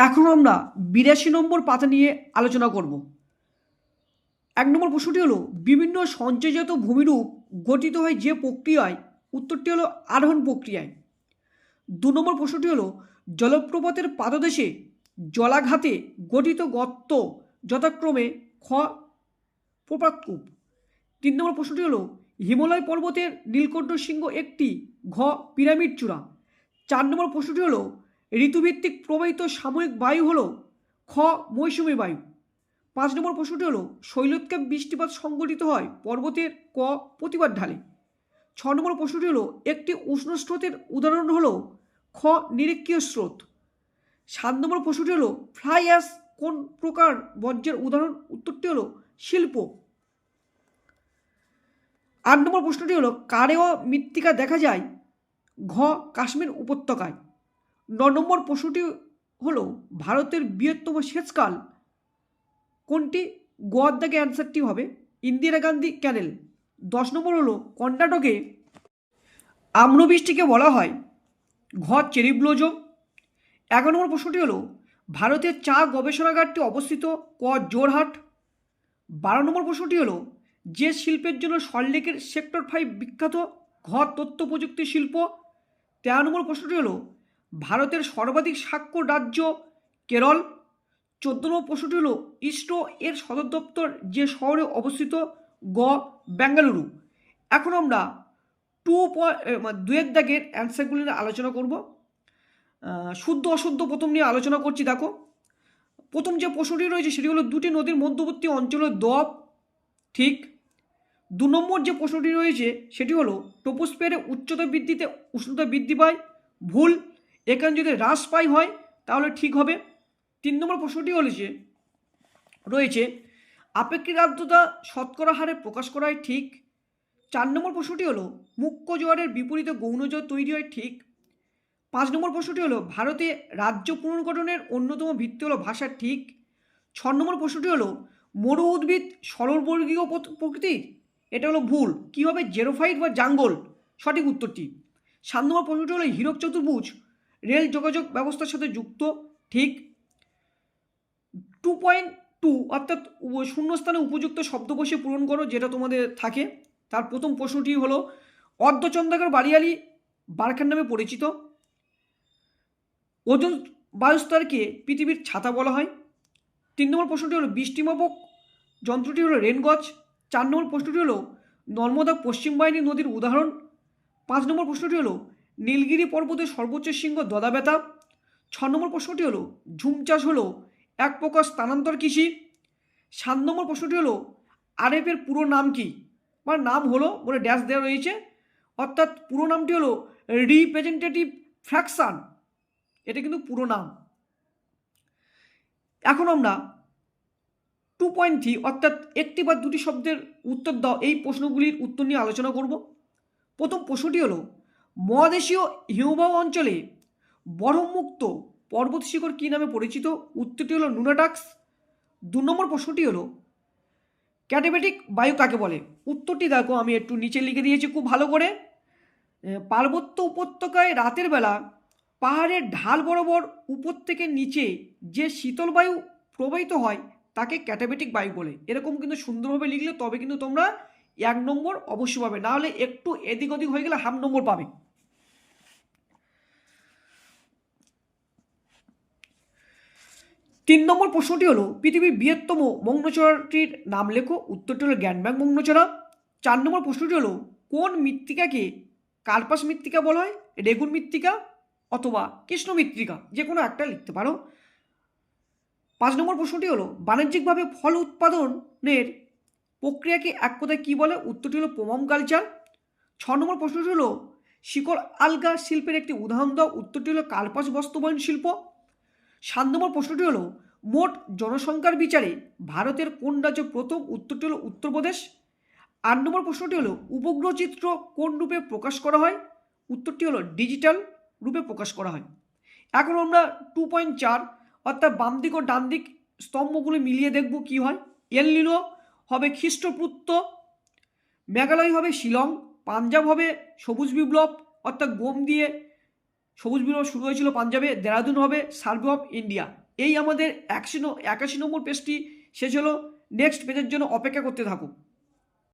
এখন আমরা 82 নম্বর পাতা নিয়ে আলোচনা করব। 1 নম্বর প্রশ্নটি হলো বিভিন্ন সঞ্চয়জাত ভূমিরূপ গঠিত হয় যে প্রক্রিয়ায়, উত্তরটি হলো আরোহণ প্রক্রিয়ায়। 2 নম্বর প্রশ্নটি হলো জলপ্রপাতের পাদদেশে জলাঘাতে গঠিত গর্ত যথাক্রমে খ প্রপাতকূপ। 3 নম্বর প্রশ্নটি হলো হিমালয় পর্বতের নীলকণ্ঠ শৃঙ্গ একটি ঘ পিরামিড চূড়া। 4 নম্বর প্রশ্নটি হলো ঋতুভিত্তিক প্রবাহিত সাময়িক বায়ু হলো খ মৌসুমী বায়ু। 5 নম্বর প্রশ্নটি হলো শৈলোৎকাপ বৃষ্টিপাত সংঘটিত হয় পর্বতের ক প্রতিবাদ ঢালে। 6 নম্বর প্রশ্নটি হলো একটি উষ্ণ স্রোতের উদাহরণ হলো খ নিরক্ষীয় স্রোত। 7 নম্বর প্রশ্নটি হলো ফ্লাই অ্যাশ কোন প্রকার বর্জ্যের উদাহরণ, উত্তরটি হলো শিল্প। 8 নম্বর প্রশ্নটি হলো কারেওয়া মৃত্তিকা দেখা যায় ঘ কাশ্মীর উপত্যকায়। 9 নম্বর প্রশ্নটি হলো ভারতের বৃহত্তম সেচকাল কোনটি, গোয়ার দাগে অ্যান্সারটি হবে ইন্দিরা গান্ধী ক্যানেল। 10 নম্বর হলো কর্ণাটকে আম্রবৃষ্টিকে বলা হয় ঘ চেরি ব্লোজম। 11 নম্বর প্রশ্নটি হলো ভারতের চা গবেষণাগারটি অবস্থিত ক জোরহাট। 12 নম্বর প্রশ্নটি হলো যে শিল্পের জন্য সল্টলেকের সেক্টর 5 বিখ্যাত ঘ তথ্য প্রযুক্তি শিল্প। 13 নম্বর প্রশ্নটি হলো ভারতের সর্বাধিক স্বাক্ষর রাজ্য কেরল। 14 নম্বর প্রশ্নটি হলো ইসরো এর সদর দপ্তর যে শহরে অবস্থিত গ বেঙ্গালুরু। এখন আমরা 2.2 দাগের অ্যান্সারগুলি নিয়ে আলোচনা করব। শুদ্ধ অশুদ্ধ প্রথম নিয়ে আলোচনা করছি। দেখো, প্রথম যে প্রশ্নটি রয়েছে সেটি হলো দুটি নদীর মধ্যবর্তী অঞ্চলের দোয়াব, ঠিক। 2 নম্বর যে প্রশ্নটি রয়েছে সেটি হলো ট্রপোস্ফিয়ারে উচ্চতা বৃদ্ধিতে উষ্ণতা বৃদ্ধি পায়, ভুল। এখানে যদি হ্রাস পাই হয় তাহলে ঠিক হবে। 3 নম্বর প্রশ্নটি রয়েছে আপেক্ষিক আর্দ্রতা শতকরা হারে প্রকাশ করা হয়, ঠিক। 4 নম্বর প্রশ্নটি হলো মুখ্য জোয়ারের বিপরীতে গৌণ জোয়ার তৈরি হয়, ঠিক। 5 নম্বর প্রশ্নটি হলো ভারতে রাজ্য পুনর্গঠনের অন্যতম ভিত্তি হলো ভাষা, ঠিক। 6 নম্বর প্রশ্নটি হলো মরু উদ্ভিদ সরলবর্গীয় প্রকৃতির, এটা হলো ভুল। কী হবে, জেরোফাইট বা জাঙ্গল, সঠিক উত্তরটি। 7 নম্বর প্রশ্নটি হলো হীরক চতুর্ভুজ রেল যোগাযোগ ব্যবস্থার সাথে যুক্ত, ঠিক। 2.2 অর্থাৎ শূন্যস্থানে উপযুক্ত শব্দ বসিয়ে পূরণ করো, যেটা তোমাদের থাকে। তার প্রথম প্রশ্নটি হলো অর্ধচন্দ্রাকার বালিয়ালি বারখান নামে পরিচিত। ওজোন বায়ুস্তরকে পৃথিবীর ছাতা বলা হয়। 3 নম্বর প্রশ্নটি হলো বৃষ্টিমাপক যন্ত্রটি হলো রেনগজ। 4 নম্বর প্রশ্নটি হলো নর্মদা পশ্চিম বাহিনী নদীর উদাহরণ। 5 নম্বর প্রশ্নটি হলো নীলগিরি পর্বতের সর্বোচ্চ শৃঙ্গ দদাবেতা। 6 নম্বর প্রশ্নটি হলো ঝুম চাষ হলো এক প্রকার স্থানান্তর কৃষি। 7 নম্বর প্রশ্নটি হলো আরএফের পুরো নাম কি, বা নাম হলো বলে ড্যাশ দেওয়া রয়েছে, অর্থাৎ পুরো নামটি হলো রিপ্রেজেন্টেটিভ ফ্র্যাকশন, এটা কিন্তু পুরো নাম। এখন আমরা 2.3 অর্থাৎ একটি বা দুটি শব্দের উত্তর দাও এই প্রশ্নগুলির উত্তর নিয়ে আলোচনা করব। প্রথম প্রশ্নটি হলো মহাদেশীয় হিমবাহ অঞ্চলে বরফমুক্ত পর্বত শিখর কী নামে পরিচিত, উত্তরটি হলো নুনাটাক্স। 2 নম্বর প্রশ্নটি হলো ক্যাটাবেটিক বায়ু কাকে বলে, উত্তরটি দেখো আমি একটু নিচে লিখে দিয়েছি খুব ভালো করে। পার্বত্য উপত্যকায় রাতের বেলা পাহাড়ের ঢাল বরাবর উপর থেকে নিচে যে শীতল বায়ু প্রবাহিত হয় তাকে ক্যাটাবেটিক বায়ু বলে। এরকম কিন্তু সুন্দরভাবে লিখলে তবে কিন্তু তোমরা 1 নম্বর অবশ্যই পাবে, না হলে একটু এদিক ওদিক হয়ে গেলে হাফ নম্বর পাবে। 3 নম্বর প্রশ্নটি হলো পৃথিবীর বৃহত্তম মগ্নচড়াটির নাম লেখো, উত্তরটি হলো গ্যানব্যাক মগ্নচড়া। 4 নম্বর প্রশ্নটি হলো কোন মৃত্তিকাকে কার্পাস মৃত্তিকা বলা হয়, রেগুন মৃত্তিকা অথবা কৃষ্ণ মৃত্তিকা, যে কোনো একটা লিখতে পারো। 5 নম্বর প্রশ্নটি হলো বাণিজ্যিকভাবে ফল উৎপাদনের প্রক্রিয়াকে এক কথায় কী বলে, উত্তরটি হলো পোমাম কালচার। 6 নম্বর প্রশ্নটি হলো শিকড় আলগা শিল্পের একটি উদাহরণ দাও, উত্তরটি হলো কার্পাস বাস্তবায়ন শিল্প। 7 নম্বর প্রশ্নটি হলো মোট জনসংখ্যার বিচারে ভারতের কোন রাজ্য প্রথম, উত্তরটি হলো উত্তরপ্রদেশ। 8 নম্বর প্রশ্নটি হলো উপগ্রহ চিত্র কোন রূপে প্রকাশ করা হয়, উত্তরটি হলো ডিজিটাল রূপে প্রকাশ করা হয়। এখন আমরা 2.4 অর্থাৎ বাম দিক ও ডান দিক স্তম্ভগুলি মিলিয়ে দেখব কি হয়। এল নিনো হবে খ্রিস্টপূর্ব, মেঘালয় হবে শিলং, পাঞ্জাব হবে সবুজ বিপ্লব অর্থাৎ গোম দিয়ে সবুজ বিপ্লব শুরু হয়েছিল পাঞ্জাবে, দেরাদুন হবে সার্ভে অফ ইন্ডিয়া। এই আমাদের 81 নম্বর পেজটি শেষ হলো। নেক্সট পেজের জন্য অপেক্ষা করতে থাকুন।